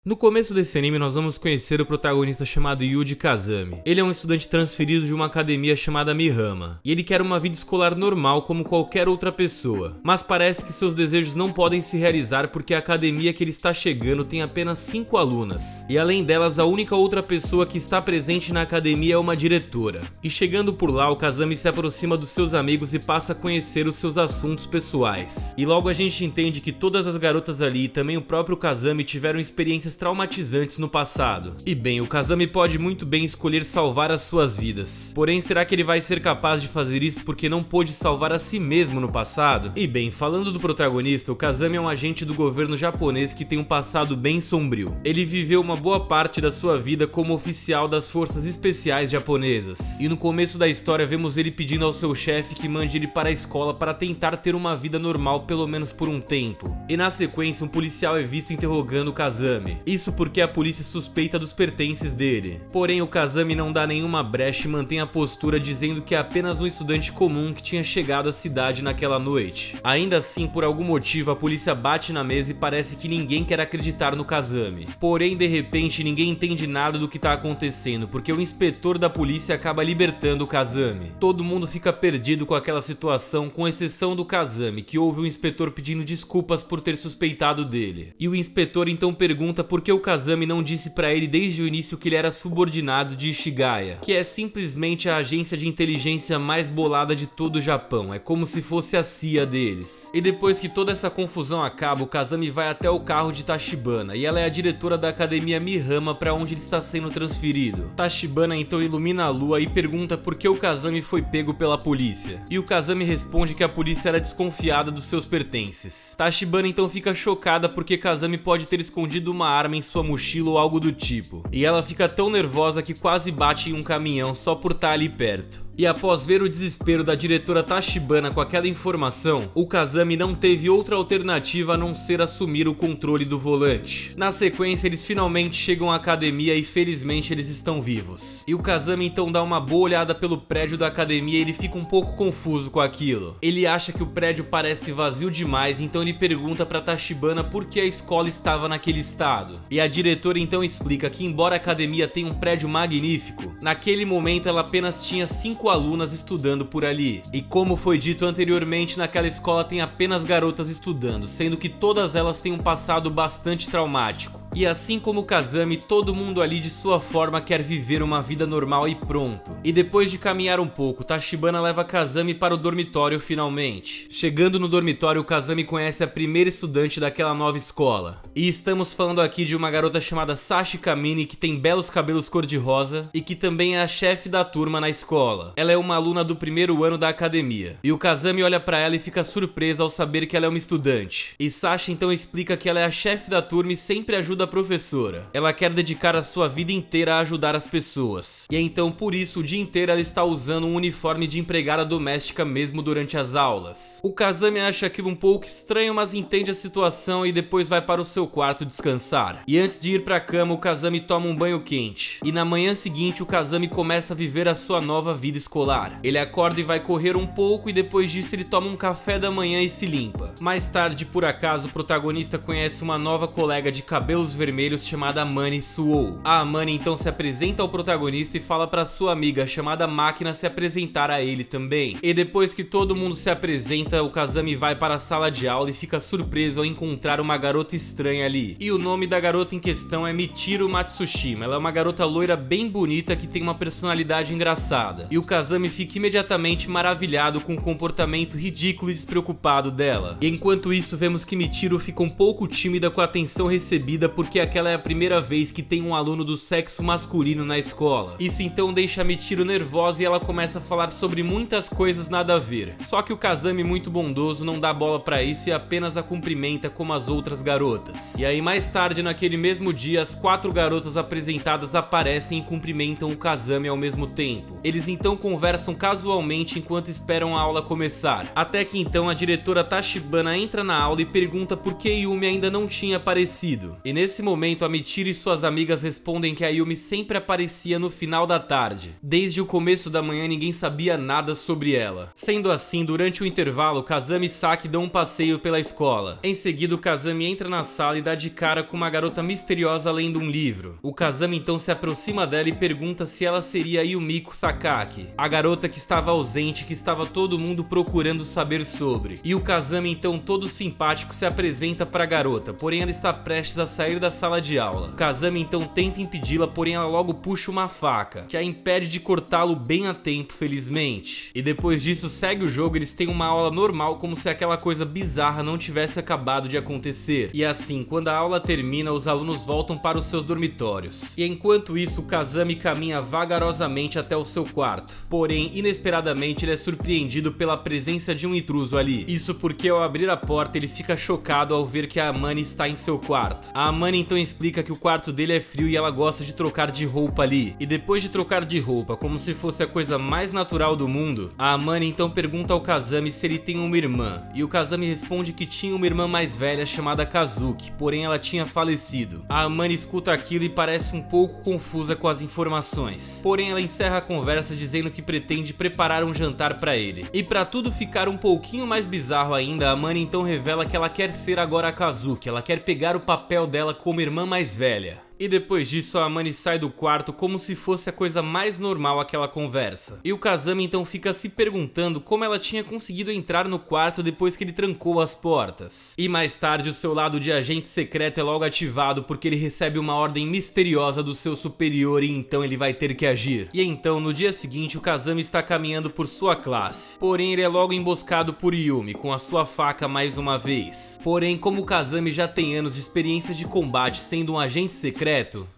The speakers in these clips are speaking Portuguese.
No começo desse anime nós vamos conhecer o protagonista chamado Yuji Kazami. Ele é um estudante transferido de uma academia chamada Mihama, e ele quer uma vida escolar normal como qualquer outra pessoa. Mas parece que seus desejos não podem se realizar porque a academia que ele está chegando tem apenas 5 alunas. E além delas, a única outra pessoa que está presente na academia é uma diretora. E chegando por lá, o Kazami se aproxima dos seus amigos e passa a conhecer os seus assuntos pessoais. E logo a gente entende que todas as garotas ali e também o próprio Kazami tiveram experiências traumatizantes no passado. E bem, o Kazami pode muito bem escolher salvar as suas vidas. Porém, será que ele vai ser capaz de fazer isso porque não pôde salvar a si mesmo no passado? E bem, falando do protagonista, o Kazami é um agente do governo japonês que tem um passado bem sombrio. Ele viveu uma boa parte da sua vida como oficial das forças especiais japonesas. E no começo da história vemos ele pedindo ao seu chefe que mande ele para a escola para tentar ter uma vida normal pelo menos por um tempo. E na sequência, um policial é visto interrogando o Kazami. Isso porque a polícia suspeita dos pertences dele. Porém, o Kazami não dá nenhuma brecha e mantém a postura dizendo que é apenas um estudante comum que tinha chegado à cidade naquela noite. Ainda assim, por algum motivo, a polícia bate na mesa e parece que ninguém quer acreditar no Kazami. Porém, de repente, ninguém entende nada do que tá acontecendo, porque o inspetor da polícia acaba libertando o Kazami. Todo mundo fica perdido com aquela situação, com exceção do Kazami, que ouve o inspetor pedindo desculpas por ter suspeitado dele. E o inspetor então pergunta por que o Kazami não disse pra ele desde o início que ele era subordinado de Ishigaya, que é simplesmente a agência de inteligência mais bolada de todo o Japão, é como se fosse a CIA deles. E depois que toda essa confusão acaba, o Kazami vai até o carro de Tachibana, e ela é a diretora da academia Mihama pra onde ele está sendo transferido. Tachibana então ilumina a lua e pergunta por que o Kazami foi pego pela polícia, e o Kazami responde que a polícia era desconfiada dos seus pertences. Tachibana então fica chocada porque Kazami pode ter escondido uma arma em sua mochila ou algo do tipo, e ela fica tão nervosa que quase bate em um caminhão só por estar ali perto. E após ver o desespero da diretora Tachibana com aquela informação, o Kazami não teve outra alternativa a não ser assumir o controle do volante. Na sequência, eles finalmente chegam à academia e felizmente eles estão vivos. E o Kazami então dá uma boa olhada pelo prédio da academia e ele fica um pouco confuso com aquilo. Ele acha que o prédio parece vazio demais, então ele pergunta pra Tachibana por que a escola estava naquele estado. E a diretora então explica que embora a academia tenha um prédio magnífico, naquele momento ela apenas tinha 5 alunas estudando por ali. E como foi dito anteriormente, naquela escola tem apenas garotas estudando, sendo que todas elas têm um passado bastante traumático. E assim como o Kazami, todo mundo ali de sua forma quer viver uma vida normal e pronto. E depois de caminhar um pouco, Tachibana leva Kazami para o dormitório finalmente. Chegando no dormitório, o Kazami conhece a primeira estudante daquela nova escola. E estamos falando aqui de uma garota chamada Sashi Kamini, que tem belos cabelos cor-de-rosa e que também é a chefe da turma na escola. Ela é uma aluna do primeiro ano da academia. E o Kazami olha pra ela e fica surpreso ao saber que ela é uma estudante. E Sashi então explica que ela é a chefe da turma e sempre ajuda a professora. Ela quer dedicar a sua vida inteira a ajudar as pessoas. E então por isso o dia inteiro ela está usando um uniforme de empregada doméstica mesmo durante as aulas. O Kazami acha aquilo um pouco estranho, mas entende a situação e depois vai para o seu quarto descansar. E antes de ir pra cama, o Kazami toma um banho quente. E na manhã seguinte o Kazami começa a viver a sua nova vida escolar. Ele acorda e vai correr um pouco e depois disso ele toma um café da manhã e se limpa. Mais tarde, por acaso, o protagonista conhece uma nova colega de cabelos vermelhos chamada Amani Suou. A Amani então se apresenta ao protagonista e fala para sua amiga chamada Máquina se apresentar a ele também. E depois que todo mundo se apresenta, o Kazami vai para a sala de aula e fica surpreso ao encontrar uma garota estranha ali. E o nome da garota em questão é Michiru Matsushima. Ela é uma garota loira bem bonita que tem uma personalidade engraçada. E o Kazami fica imediatamente maravilhado com o comportamento ridículo e despreocupado dela. E enquanto isso, vemos que Michiru fica um pouco tímida com a atenção recebida porque aquela é a primeira vez que tem um aluno do sexo masculino na escola. Isso então deixa a Michiru nervosa e ela começa a falar sobre muitas coisas nada a ver. Só que o Kazami, muito bondoso, não dá bola pra isso e apenas a cumprimenta como as outras garotas. E aí mais tarde naquele mesmo dia, as 4 garotas apresentadas aparecem e cumprimentam o Kazami ao mesmo tempo. Eles então conversam casualmente enquanto esperam a aula começar. Até que então a diretora Tachibana entra na aula e pergunta por que Yumi ainda não tinha aparecido. E nesse nesse momento a Michiru e suas amigas respondem que a Yumi sempre aparecia no final da tarde. Desde o começo da manhã ninguém sabia nada sobre ela. Sendo assim, durante o intervalo, Kazami e Saki dão um passeio pela escola. Em seguida, o Kazami entra na sala e dá de cara com uma garota misteriosa lendo um livro. O Kazami então se aproxima dela e pergunta se ela seria Yumiko Sakaki, a garota que estava ausente, que estava todo mundo procurando saber sobre. E o Kazami então, todo simpático, se apresenta para a garota, porém ela está prestes a sair da sala de aula. O Kazami então tenta impedi-la, porém ela logo puxa uma faca, que a impede de cortá-lo bem a tempo, felizmente. E depois disso segue o jogo, eles têm uma aula normal, como se aquela coisa bizarra não tivesse acabado de acontecer. E assim, quando a aula termina, os alunos voltam para os seus dormitórios. E enquanto isso, o Kazami caminha vagarosamente até o seu quarto. Porém, inesperadamente, ele é surpreendido pela presença de um intruso ali. Isso porque ao abrir a porta, ele fica chocado ao ver que a Amane está em seu quarto. A Amane então explica que o quarto dele é frio e ela gosta de trocar de roupa ali. E depois de trocar de roupa, como se fosse a coisa mais natural do mundo, a Amane então pergunta ao Kazami se ele tem uma irmã. E o Kazami responde que tinha uma irmã mais velha chamada Kazuki, porém ela tinha falecido. A Amane escuta aquilo e parece um pouco confusa com as informações. Porém ela encerra a conversa dizendo que pretende preparar um jantar para ele. E para tudo ficar um pouquinho mais bizarro ainda, a Amane então revela que ela quer ser agora a Kazuki, ela quer pegar o papel dela como irmã mais velha. E depois disso a Amane sai do quarto como se fosse a coisa mais normal aquela conversa. E o Kazami então fica se perguntando como ela tinha conseguido entrar no quarto depois que ele trancou as portas. E mais tarde o seu lado de agente secreto é logo ativado porque ele recebe uma ordem misteriosa do seu superior e então ele vai ter que agir. E então no dia seguinte o Kazami está caminhando por sua classe. Porém ele é logo emboscado por Yumi com a sua faca mais uma vez. Porém como o Kazami já tem anos de experiência de combate sendo um agente secreto,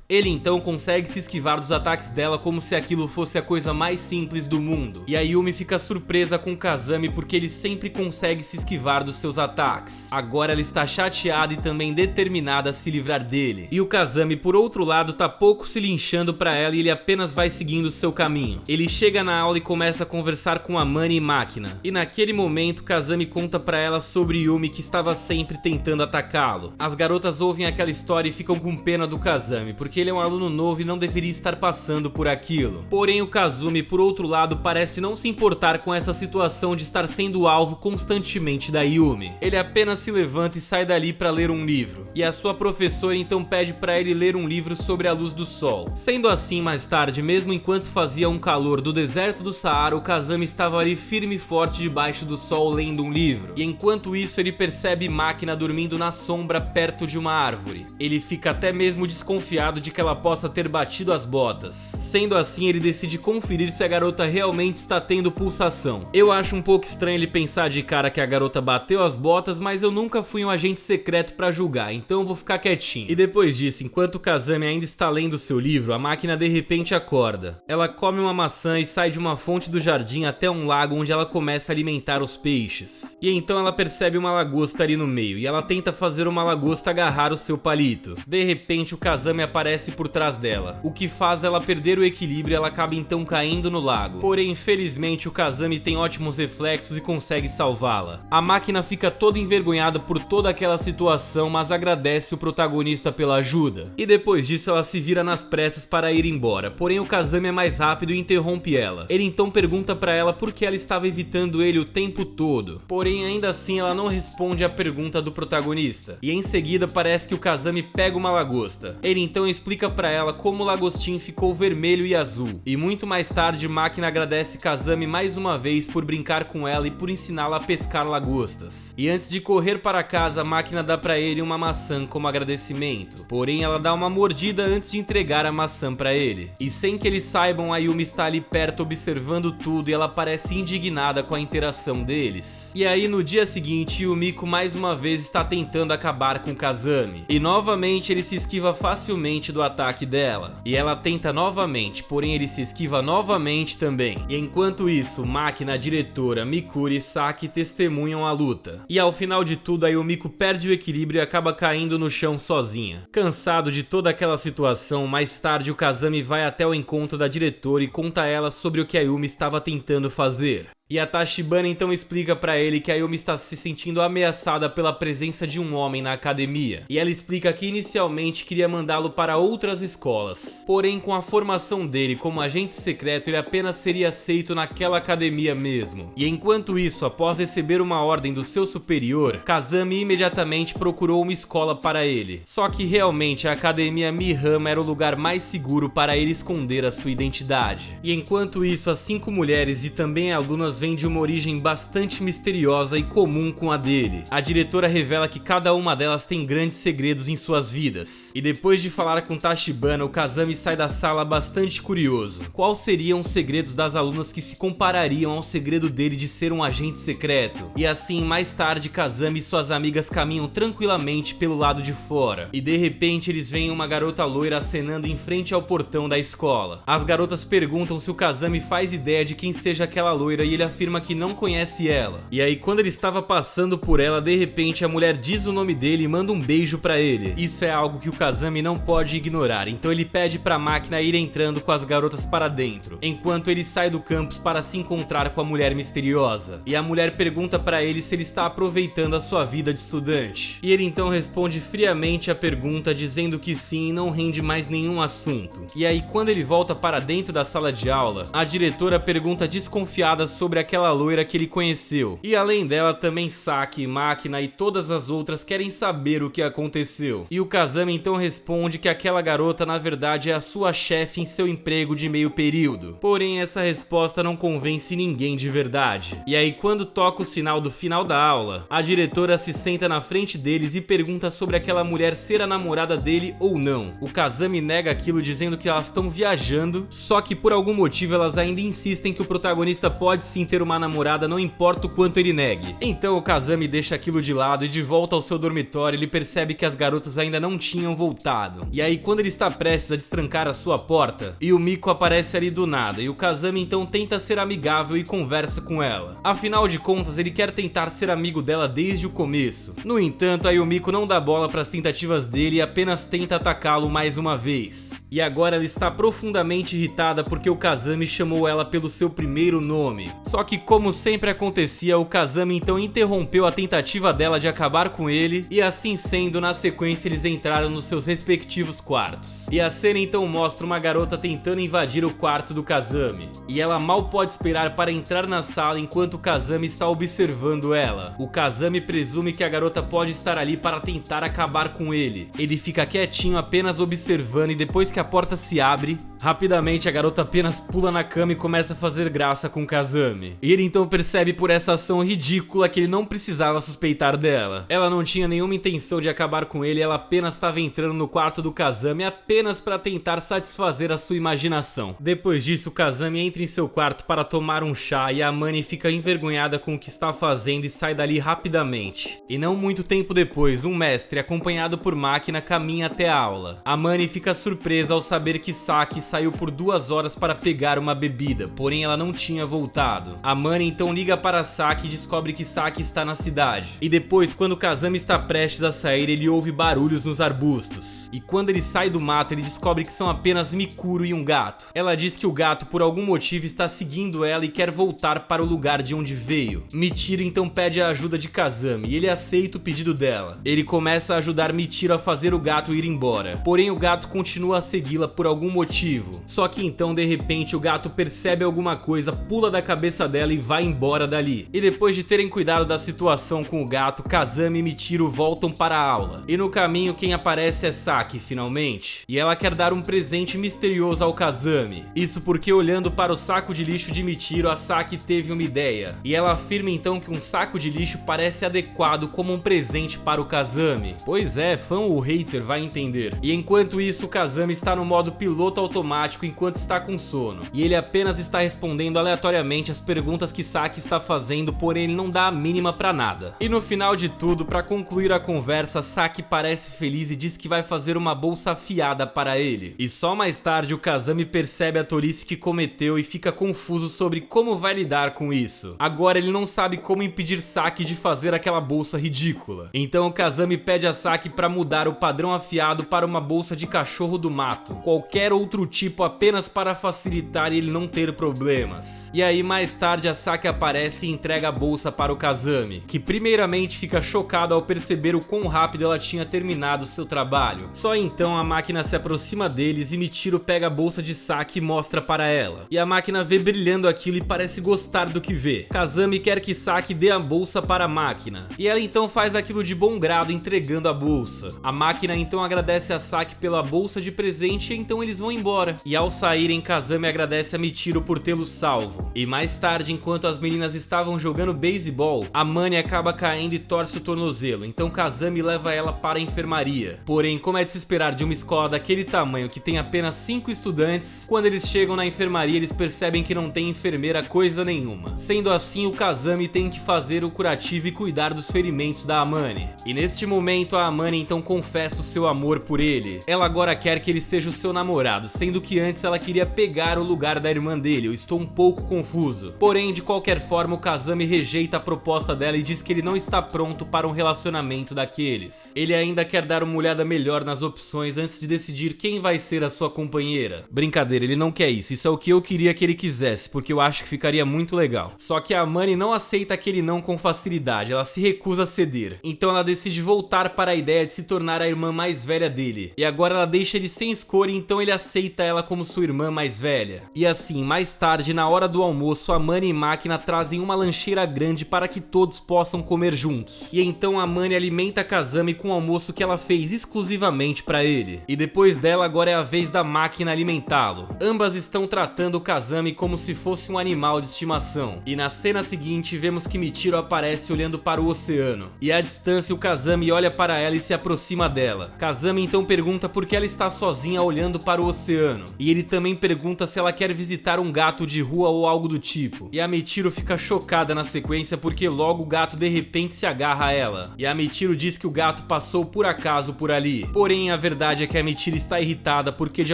ele então consegue se esquivar dos ataques dela como se aquilo fosse a coisa mais simples do mundo. E a Yumi fica surpresa com o Kazami porque ele sempre consegue se esquivar dos seus ataques. Agora ela está chateada e também determinada a se livrar dele. E o Kazami, por outro lado, tá pouco se linchando pra ela e ele apenas vai seguindo o seu caminho. Ele chega na aula e começa a conversar com Amane e Máquina. E naquele momento, Kazami conta pra ela sobre Yumi que estava sempre tentando atacá-lo. As garotas ouvem aquela história e ficam com pena do Kazami, porque ele é um aluno novo e não deveria estar passando por aquilo. Porém o Kazumi, por outro lado, parece não se importar com essa situação de estar sendo alvo constantemente da Yumi. Ele apenas se levanta e sai dali para ler um livro. E a sua professora então pede para ele ler um livro sobre a luz do sol. Sendo assim, mais tarde, mesmo enquanto fazia um calor do deserto do Saara, o Kazami estava ali firme e forte debaixo do sol lendo um livro. E enquanto isso ele percebe Máquina dormindo na sombra perto de uma árvore. Ele fica até mesmo desconfiado de que ela possa ter batido as botas. Sendo assim, ele decide conferir se a garota realmente está tendo pulsação. Eu acho um pouco estranho ele pensar de cara que a garota bateu as botas, mas eu nunca fui um agente secreto pra julgar, então eu vou ficar quietinho. E depois disso, enquanto o Kazami ainda está lendo seu livro, a Máquina de repente acorda. Ela come uma maçã e sai de uma fonte do jardim até um lago onde ela começa a alimentar os peixes. E então ela percebe uma lagosta ali no meio e ela tenta fazer uma lagosta agarrar o seu palito. De repente o Kazami aparece por trás dela, o que faz ela perder o equilíbrio e ela acaba então caindo no lago. Porém, infelizmente, o Kazami tem ótimos reflexos e consegue salvá-la. A Máquina fica toda envergonhada por toda aquela situação, mas agradece o protagonista pela ajuda. E depois disso ela se vira nas pressas para ir embora, porém o Kazami é mais rápido e interrompe ela. Ele então pergunta para ela por que ela estava evitando ele o tempo todo. Porém, ainda assim ela não responde à pergunta do protagonista. E em seguida parece que o Kazami pega uma lagosta. Ele então explica pra ela como o lagostim ficou vermelho e azul. E muito mais tarde, Máquina agradece Kazami mais uma vez por brincar com ela e por ensiná-la a pescar lagostas. E antes de correr para casa, a Máquina dá pra ele uma maçã como agradecimento. Porém, ela dá uma mordida antes de entregar a maçã pra ele. E sem que eles saibam, a Yumi está ali perto observando tudo e ela parece indignada com a interação deles. E aí, no dia seguinte, Yumiko mais uma vez está tentando acabar com Kazami. E novamente ele se esquiva facilmente do ataque dela. E ela tenta novamente, porém ele se esquiva novamente também. E enquanto isso, Máquina, a diretora, Mikuri e Saki testemunham a luta. E ao final de tudo, a Yumiko perde o equilíbrio e acaba caindo no chão sozinha. Cansado de toda aquela situação, mais tarde o Kazami vai até o encontro da diretora e conta a ela sobre o que a Yumi estava tentando fazer. E a Tachibana então explica pra ele que a Yumi está se sentindo ameaçada pela presença de um homem na academia. E ela explica que inicialmente queria mandá-lo para outras escolas. Porém, com a formação dele como agente secreto, ele apenas seria aceito naquela academia mesmo. E enquanto isso, após receber uma ordem do seu superior, Kazami imediatamente procurou uma escola para ele. Só que realmente a academia Mihama era o lugar mais seguro para ele esconder a sua identidade. E enquanto isso, as 5 mulheres e também alunas vêm de uma origem bastante misteriosa e comum com a dele. A diretora revela que cada uma delas tem grandes segredos em suas vidas. E depois de falar com Tachibana, o Kazami sai da sala bastante curioso. Quais seriam os segredos das alunas que se comparariam ao segredo dele de ser um agente secreto? E assim, mais tarde, Kazami e suas amigas caminham tranquilamente pelo lado de fora. E de repente eles veem uma garota loira acenando em frente ao portão da escola. As garotas perguntam se o Kazami faz ideia de quem seja aquela loira e ele afirma que não conhece ela. E aí, quando ele estava passando por ela, de repente a mulher diz o nome dele e manda um beijo pra ele. Isso é algo que o Kazami não pode ignorar, então ele pede pra máquina ir entrando com as garotas para dentro, enquanto ele sai do campus para se encontrar com a mulher misteriosa. E a mulher pergunta pra ele se ele está aproveitando a sua vida de estudante. E ele então responde friamente a pergunta, dizendo que sim, e não rende mais nenhum assunto. E aí, quando ele volta para dentro da sala de aula, a diretora pergunta desconfiada sobre aquela loira que ele conheceu. E além dela, também Saki, máquina e todas as outras querem saber o que aconteceu. E o Kazami então responde que aquela garota na verdade é a sua chefe em seu emprego de meio período. Porém, essa resposta não convence ninguém de verdade. E aí, quando toca o sinal do final da aula, a diretora se senta na frente deles e pergunta sobre aquela mulher ser a namorada dele ou não. O Kazami nega aquilo, dizendo que elas estão viajando, só que por algum motivo elas ainda insistem que o protagonista pode sim ter uma namorada, não importa o quanto ele negue. Então o Kazami deixa aquilo de lado e de volta ao seu dormitório ele percebe que as garotas ainda não tinham voltado. E aí, quando ele está prestes a destrancar a sua porta, Yumiko aparece ali do nada e o Kazami então tenta ser amigável e conversa com ela. Afinal de contas, ele quer tentar ser amigo dela desde o começo. No entanto, a Yumiko não dá bola para as tentativas dele e apenas tenta atacá-lo mais uma vez. E agora ela está profundamente irritada porque o Kazami chamou ela pelo seu primeiro nome. Só que, como sempre acontecia, o Kazami então interrompeu a tentativa dela de acabar com ele, e assim sendo, na sequência eles entraram nos seus respectivos quartos. E a cena então mostra uma garota tentando invadir o quarto do Kazami, e ela mal pode esperar para entrar na sala enquanto o Kazami está observando ela. O Kazami presume que a garota pode estar ali para tentar acabar com ele. Ele fica quietinho apenas observando, e depois que a porta se abre, rapidamente a garota apenas pula na cama e começa a fazer graça com Kazami. E ele então percebe por essa ação ridícula que ele não precisava suspeitar dela. Ela não tinha nenhuma intenção de acabar com ele, ela apenas estava entrando no quarto do Kazami apenas para tentar satisfazer a sua imaginação. Depois disso, o Kazami entra em seu quarto para tomar um chá e a Mani fica envergonhada com o que está fazendo e sai dali rapidamente. E não muito tempo depois, um mestre, acompanhado por máquina, caminha até a aula. A Mani fica surpresa ao saber que Saki saiu por 2 horas para pegar uma bebida, porém ela não tinha voltado. A Mani então liga para Saki e descobre que Saki está na cidade. E depois, quando Kazami está prestes a sair, ele ouve barulhos nos arbustos. E quando ele sai do mato, ele descobre que são apenas Mikuro e um gato. Ela diz que o gato, por algum motivo, está seguindo ela e quer voltar para o lugar de onde veio. Michiro então pede a ajuda de Kazami e ele aceita o pedido dela. Ele começa a ajudar Michiro a fazer o gato ir embora, porém o gato continua a segui-la por algum motivo. Só que então, de repente, o gato percebe alguma coisa, pula da cabeça dela e vai embora dali. E depois de terem cuidado da situação com o gato, Kazami e Michiro voltam para a aula. E no caminho, quem aparece é Saki, finalmente. E ela quer dar um presente misterioso ao Kazami. Isso porque, olhando para o saco de lixo de Michiro, a Saki teve uma ideia. E ela afirma então que um saco de lixo parece adequado como um presente para o Kazami. Pois é, fã ou hater vai entender. E enquanto isso, o Kazami está no modo piloto automático enquanto está com sono. E ele apenas está respondendo aleatoriamente as perguntas que Saki está fazendo, porém ele não dá a mínima pra nada. E no final de tudo, para concluir a conversa, Saki parece feliz e diz que vai fazer uma bolsa afiada para ele. E só mais tarde o Kazami percebe a tolice que cometeu e fica confuso sobre como vai lidar com isso. Agora ele não sabe como impedir Saki de fazer aquela bolsa ridícula. Então o Kazami pede a Saki para mudar o padrão afiado para uma bolsa de cachorro do mato. Qualquer outro tipo apenas para facilitar e ele não ter problemas. E aí mais tarde a Saki aparece e entrega a bolsa para o Kazami, que primeiramente fica chocado ao perceber o quão rápido ela tinha terminado seu trabalho. Só então a máquina se aproxima deles e Michiro pega a bolsa de Saki e mostra para ela. E a máquina vê brilhando aquilo e parece gostar do que vê. Kazami quer que Saki dê a bolsa para a máquina, e ela então faz aquilo de bom grado entregando a bolsa. A máquina então agradece a Saki pela bolsa de presente e então eles vão embora. E ao saírem, Kazami agradece a Michiro por tê-lo salvo. E mais tarde, enquanto as meninas estavam jogando beisebol, a Mani acaba caindo e torce o tornozelo, então Kazami leva ela para a enfermaria. Porém, como é de se esperar de uma escola daquele tamanho que tem apenas 5 estudantes, quando eles chegam na enfermaria eles percebem que não tem enfermeira coisa nenhuma. Sendo assim, o Kazami tem que fazer o curativo e cuidar dos ferimentos da Amane. E neste momento a Amane então confessa o seu amor por ele. Ela agora quer que ele seja o seu namorado, sendo que antes ela queria pegar o lugar da irmã dele. Eu estou um pouco confuso. Porém, de qualquer forma, o Kazami rejeita a proposta dela e diz que ele não está pronto para um relacionamento daqueles. Ele ainda quer dar uma olhada melhor nas opções antes de decidir quem vai ser a sua companheira. Brincadeira, ele não quer isso. Isso é o que eu queria que ele quisesse, porque eu acho que ficaria muito legal. Só que a Amane não aceita aquele não com facilidade, ela se recusa a ceder. Então ela decide voltar para a ideia de se tornar a irmã mais velha dele. E agora ela deixa ele sem escolha, então ele aceita ela como sua irmã mais velha. E assim, mais tarde, na hora do almoço, a Amane e Máquina trazem uma lancheira grande para que todos possam comer juntos. E então a Amane alimenta Kazami com o almoço que ela fez exclusivamente para ele. E depois dela, agora é a vez da Máquina alimentá-lo. Ambas estão tratando o Kazami como se fosse um animal de estimação. E na cena seguinte, vemos que Michiro aparece olhando para o oceano. E à distância, o Kazami olha para ela e se aproxima dela. Kazami então pergunta por que ela está sozinha olhando para o oceano. E ele também pergunta se ela quer visitar um gato de rua ou algo do tipo. E a Michiro fica chocada na sequência porque logo o gato de repente se agarra a ela. E a Michiro diz que o gato passou por acaso por ali. Porém, a verdade é que a Michiro está irritada porque de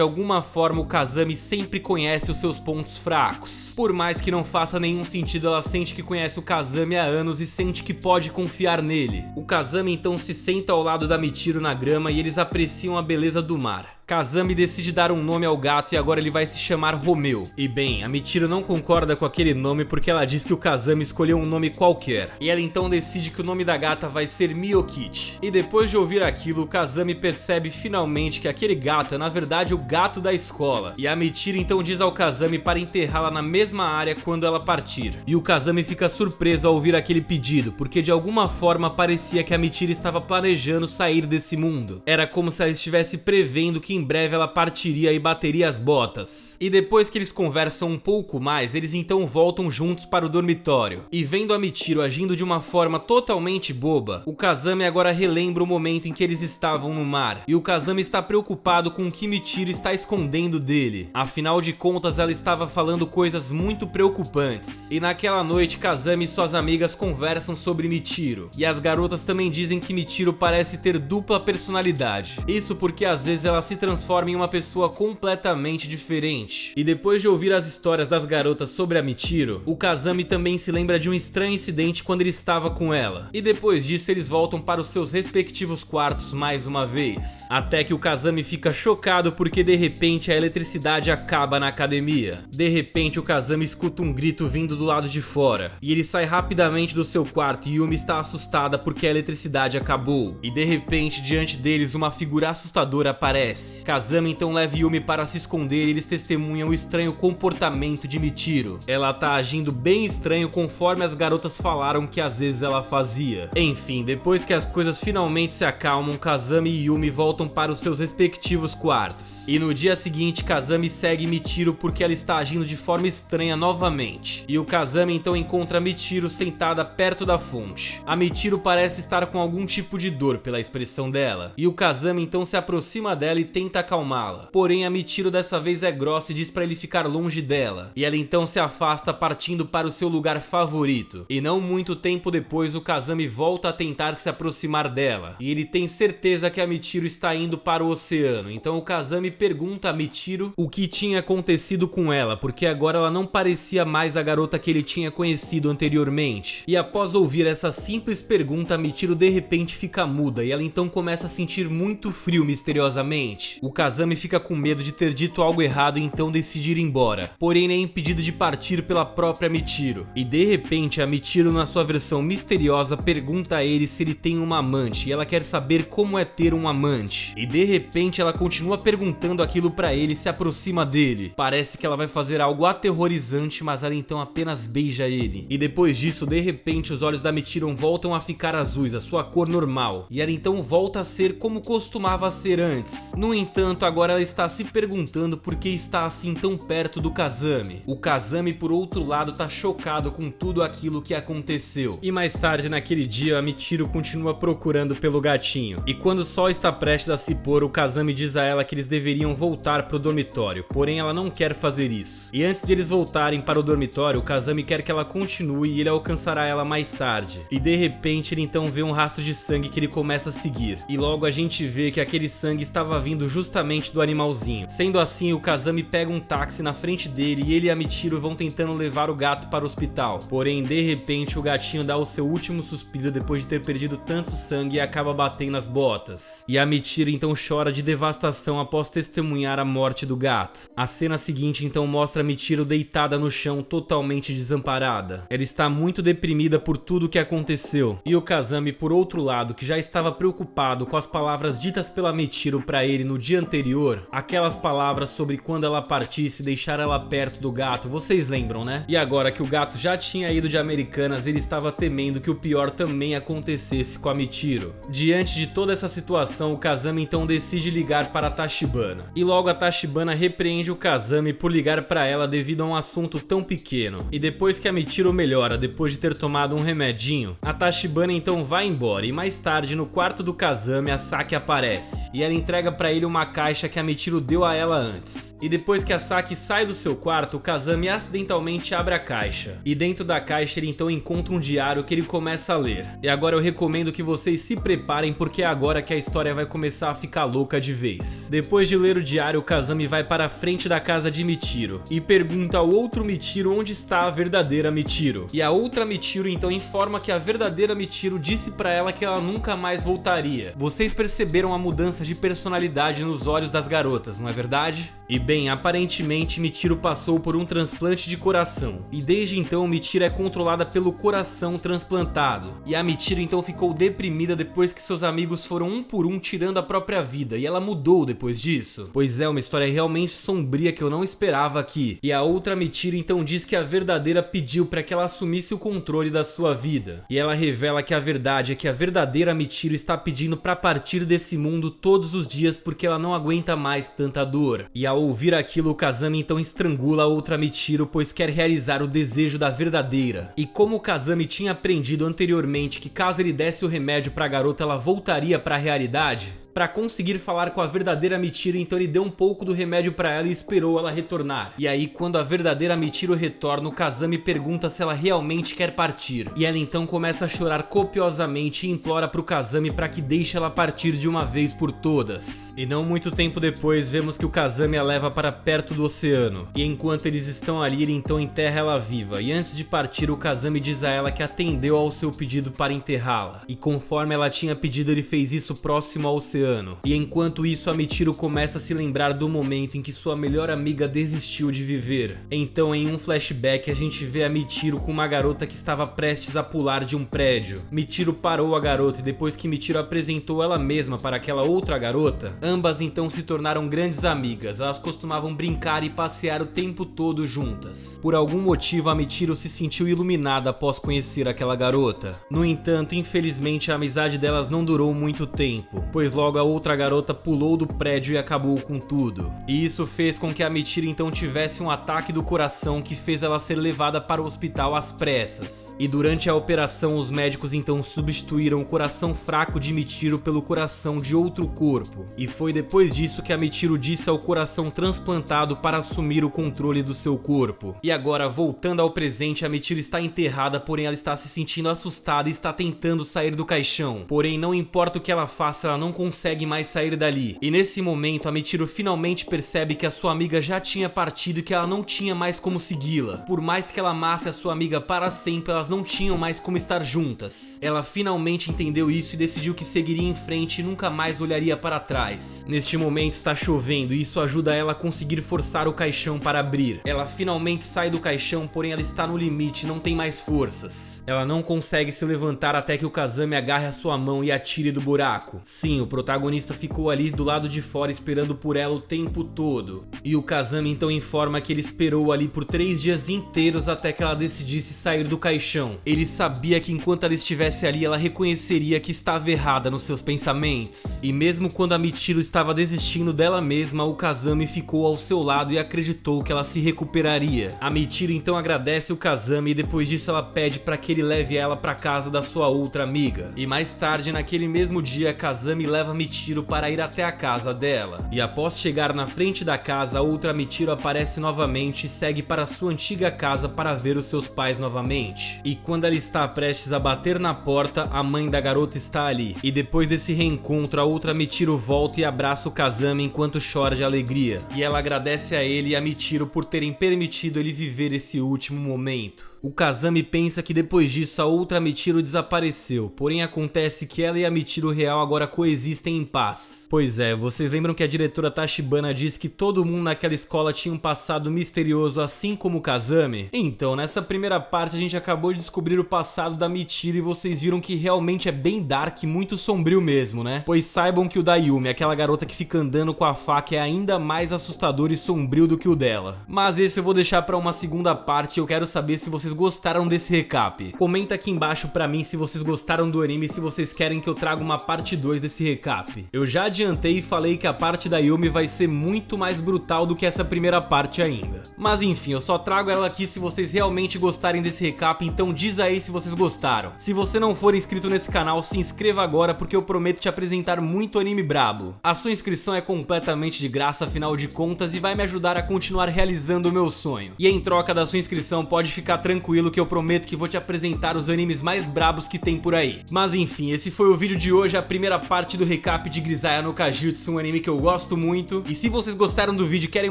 alguma forma o Kazami sempre conhece os seus pontos fracos. Por mais que não faça nenhum sentido, ela sente que conhece o Kazami há anos e sente que pode confiar nele. O Kazami então se senta ao lado da Michiro na grama e eles apreciam a beleza do mar. Kazami decide dar um nome ao gato e agora ele vai se chamar Romeu. E bem, a Michiro não concorda com aquele nome porque ela diz que o Kazami escolheu um nome qualquer. E ela então decide que o nome da gata vai ser Miyokichi. E depois de ouvir aquilo, o Kazami percebe finalmente que aquele gato é na verdade o gato da escola. E a Michiro então diz ao Kazami para enterrá-la na mesma área quando ela partir. E o Kazami fica surpreso ao ouvir aquele pedido, porque de alguma forma parecia que a Michiro estava planejando sair desse mundo. Era como se ela estivesse prevendo que em breve ela partiria e bateria as botas. E depois que eles conversam um pouco mais, eles então voltam juntos para o dormitório. E vendo a Michiro agindo de uma forma totalmente boba, o Kazami agora relembra o momento em que eles estavam no mar. E o Kazami está preocupado com o que Michiro está escondendo dele. Afinal de contas, ela estava falando coisas muito preocupantes. E naquela noite, Kazami e suas amigas conversam sobre Michiro. E as garotas também dizem que Michiro parece ter dupla personalidade. Isso porque às vezes ela se transforma em uma pessoa completamente diferente. E depois de ouvir as histórias das garotas sobre a Michiro, o Kazami também se lembra de um estranho incidente quando ele estava com ela. E depois disso eles voltam para os seus respectivos quartos mais uma vez. Até que o Kazami fica chocado porque de repente a eletricidade acaba na academia. De repente o Kazami escuta um grito vindo do lado de fora. E ele sai rapidamente do seu quarto e Yumi está assustada porque a eletricidade acabou. E de repente diante deles uma figura assustadora aparece. Kazami então leva Yumi para se esconder e eles testemunham o estranho comportamento de Michiro. Ela tá agindo bem estranho conforme as garotas falaram que às vezes ela fazia. Enfim, depois que as coisas finalmente se acalmam, Kazami e Yumi voltam para os seus respectivos quartos. E no dia seguinte, Kazami segue Michiro porque ela está agindo de forma estranha novamente. E o Kazami então encontra Michiro sentada perto da fonte. A Michiro parece estar com algum tipo de dor pela expressão dela. E o Kazami então se aproxima dela e tenta acalmá-la. Porém, a Michiro dessa vez é grossa e diz pra ele ficar longe dela. E ela então se afasta partindo para o seu lugar favorito. E não muito tempo depois, o Kazami volta a tentar se aproximar dela. E ele tem certeza que a Michiro está indo para o oceano. Então o Kazami pergunta a Michiro o que tinha acontecido com ela, porque agora ela não parecia mais a garota que ele tinha conhecido anteriormente. E após ouvir essa simples pergunta, a Michiro de repente fica muda e ela então começa a sentir muito frio misteriosamente. mente. O Kazami fica com medo de ter dito algo errado e então decide ir embora. Porém, ele é impedido de partir pela própria Michiru. E de repente, a Michiru, na sua versão misteriosa, pergunta a ele se ele tem uma amante e ela quer saber como é ter um amante. E de repente, ela continua perguntando aquilo pra ele e se aproxima dele. Parece que ela vai fazer algo aterrorizante, mas ela então apenas beija ele. E depois disso, de repente, os olhos da Michiru voltam a ficar azuis, a sua cor normal. E ela então volta a ser como costumava ser antes. No entanto, agora ela está se perguntando por que está assim tão perto do Kazami. O Kazami, por outro lado, tá chocado com tudo aquilo que aconteceu. E mais tarde naquele dia, a Michiru continua procurando pelo gatinho. E quando o sol está prestes a se pôr, o Kazami diz a ela que eles deveriam voltar pro dormitório. Porém, ela não quer fazer isso. E antes de eles voltarem para o dormitório, o Kazami quer que ela continue e ele alcançará ela mais tarde. E de repente, ele então vê um rastro de sangue que ele começa a seguir. E logo a gente vê que aquele sangue estava vindo justamente do animalzinho. Sendo assim, o Kazami pega um táxi na frente dele e ele e a Michiru vão tentando levar o gato para o hospital. Porém, de repente, o gatinho dá o seu último suspiro depois de ter perdido tanto sangue e acaba batendo nas botas. E a Michiru então chora de devastação após testemunhar a morte do gato. A cena seguinte então mostra a Michiru deitada no chão, totalmente desamparada. Ela está muito deprimida por tudo o que aconteceu. E o Kazami, por outro lado, que já estava preocupado com as palavras ditas pela Michiru para ele no dia anterior, aquelas palavras sobre quando ela partisse e deixar ela perto do gato, vocês lembram, né? E agora que o gato já tinha ido de Americanas, ele estava temendo que o pior também acontecesse com a Michiru. Diante de toda essa situação, o Kazami então decide ligar para a Tachibana. E logo a Tachibana repreende o Kazami por ligar para ela devido a um assunto tão pequeno. E depois que a Michiru melhora, depois de ter tomado um remedinho, a Tachibana então vai embora e mais tarde no quarto do Kazami a Saki aparece. E ela entrega para ele uma caixa que a Michiru deu a ela antes. E depois que a Saki sai do seu quarto, o Kazami acidentalmente abre a caixa. E dentro da caixa ele então encontra um diário que ele começa a ler. E agora eu recomendo que vocês se preparem porque é agora que a história vai começar a ficar louca de vez. Depois de ler o diário, o Kazami vai para a frente da casa de Michiru e pergunta ao outro Michiru onde está a verdadeira Michiru. E a outra Michiru então informa que a verdadeira Michiru disse para ela que ela nunca mais voltaria. Vocês perceberam a mudança de personalidade nos olhos das garotas, não é verdade? E bem, aparentemente Michiru passou por um transplante de coração, e desde então Michiru é controlada pelo coração transplantado. E a Michiru então ficou deprimida depois que seus amigos foram um por um tirando a própria vida, e ela mudou depois disso. Pois é, uma história realmente sombria que eu não esperava aqui. E a outra Michiru então diz que a verdadeira pediu para que ela assumisse o controle da sua vida. E ela revela que a verdade é que a verdadeira Michiru está pedindo para partir desse mundo todos os dias porque ela não aguenta mais tanta dor. E ao ouvir aquilo, o Kazami então estrangula a outra Michiru, pois quer realizar o desejo da verdadeira. E como o Kazami tinha aprendido anteriormente que caso ele desse o remédio para a garota ela voltaria para a realidade, para conseguir falar com a verdadeira Michiru, então ele deu um pouco do remédio para ela e esperou ela retornar. E aí, quando a verdadeira Michiru retorna, o Kazami pergunta se ela realmente quer partir. E ela então começa a chorar copiosamente e implora pro Kazami para que deixe ela partir de uma vez por todas. E não muito tempo depois, vemos que o Kazami a leva para perto do oceano. E enquanto eles estão ali, ele então enterra ela viva. E antes de partir, o Kazami diz a ela que atendeu ao seu pedido para enterrá-la. E conforme ela tinha pedido, ele fez isso próximo ao oceano. E enquanto isso, a Michiru começa a se lembrar do momento em que sua melhor amiga desistiu de viver. Então, em um flashback, a gente vê a Michiru com uma garota que estava prestes a pular de um prédio. Michiru parou a garota e depois que Michiru apresentou ela mesma para aquela outra garota, ambas então se tornaram grandes amigas. Elas costumavam brincar e passear o tempo todo juntas. Por algum motivo, a Michiru se sentiu iluminada após conhecer aquela garota. No entanto, infelizmente, a amizade delas não durou muito tempo, pois logo a outra garota pulou do prédio e acabou com tudo. E isso fez com que a Michiru então tivesse um ataque do coração que fez ela ser levada para o hospital às pressas. E durante a operação, os médicos então substituíram o coração fraco de Michiru pelo coração de outro corpo. E foi depois disso que a Michiru disse ao coração transplantado para assumir o controle do seu corpo. E agora, voltando ao presente, a Michiru está enterrada, porém ela está se sentindo assustada e está tentando sair do caixão. Porém, não importa o que ela faça, ela não consegue consegue mais sair dali. E nesse momento a Michiru finalmente percebe que a sua amiga já tinha partido e que ela não tinha mais como segui-la. Por mais que ela amasse a sua amiga para sempre, elas não tinham mais como estar juntas. Ela finalmente entendeu isso e decidiu que seguiria em frente e nunca mais olharia para trás. Neste momento está chovendo e isso ajuda ela a conseguir forçar o caixão para abrir. Ela finalmente sai do caixão, porém ela está no limite, não tem mais forças. Ela não consegue se levantar até que o Kazami agarre a sua mão e a tire do buraco. Sim, o protagonista ficou ali do lado de fora esperando por ela o tempo todo. E o Kazami então informa que ele esperou ali por 3 dias inteiros até que ela decidisse sair do caixão. Ele sabia que enquanto ela estivesse ali, ela reconheceria que estava errada nos seus pensamentos. E mesmo quando a Michiru estava desistindo dela mesma, o Kazami ficou ao seu lado e acreditou que ela se recuperaria. A Michiru então agradece o Kazami e depois disso ela pede para que ele leve ela para casa da sua outra amiga. E mais tarde, naquele mesmo dia, Kazami leva Michiru para ir até a casa dela. E após chegar na frente da casa, a outra Michiru aparece novamente e segue para sua antiga casa para ver os seus pais novamente. E quando ela está prestes a bater na porta, a mãe da garota está ali. E depois desse reencontro, a outra Michiru volta e abraça o Kazami enquanto chora de alegria. E ela agradece a ele e a Michiru por terem permitido ele viver esse último momento. O Kazami pensa que depois disso a outra Michiru desapareceu, porém acontece que ela e a Michiru real agora coexistem em paz. Pois é, vocês lembram que a diretora Tachibana disse que todo mundo naquela escola tinha um passado misterioso assim como o Kazami? Então, nessa primeira parte a gente acabou de descobrir o passado da Michiru e vocês viram que realmente é bem dark e muito sombrio mesmo, né? Pois saibam que o da Yumi, aquela garota que fica andando com a faca, é ainda mais assustador e sombrio do que o dela. Mas esse eu vou deixar pra uma segunda parte e eu quero saber se vocês gostaram desse recap. Comenta aqui embaixo pra mim se vocês gostaram do anime e se vocês querem que eu traga uma parte 2 desse recap. Eu já adiantei e falei que a parte da Yumi vai ser muito mais brutal do que essa primeira parte ainda. Mas enfim, eu só trago ela aqui se vocês realmente gostarem desse recap, então diz aí se vocês gostaram. Se você não for inscrito nesse canal, se inscreva agora porque eu prometo te apresentar muito anime brabo. A sua inscrição é completamente de graça, afinal de contas, e vai me ajudar a continuar realizando o meu sonho. E em troca da sua inscrição, pode ficar tranquilo que eu prometo que vou te apresentar os animes mais brabos que tem por aí. Mas enfim, esse foi o vídeo de hoje, a primeira parte do recap de Grisaia no Kajutsu, um anime que eu gosto muito. E se vocês gostaram do vídeo e querem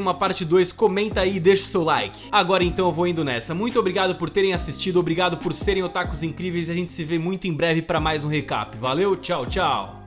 uma parte 2, comenta aí e deixa o seu like. Agora então eu vou indo nessa. Muito obrigado por terem assistido, obrigado por serem otakus incríveis e a gente se vê muito em breve para mais um recap. Valeu, tchau, tchau!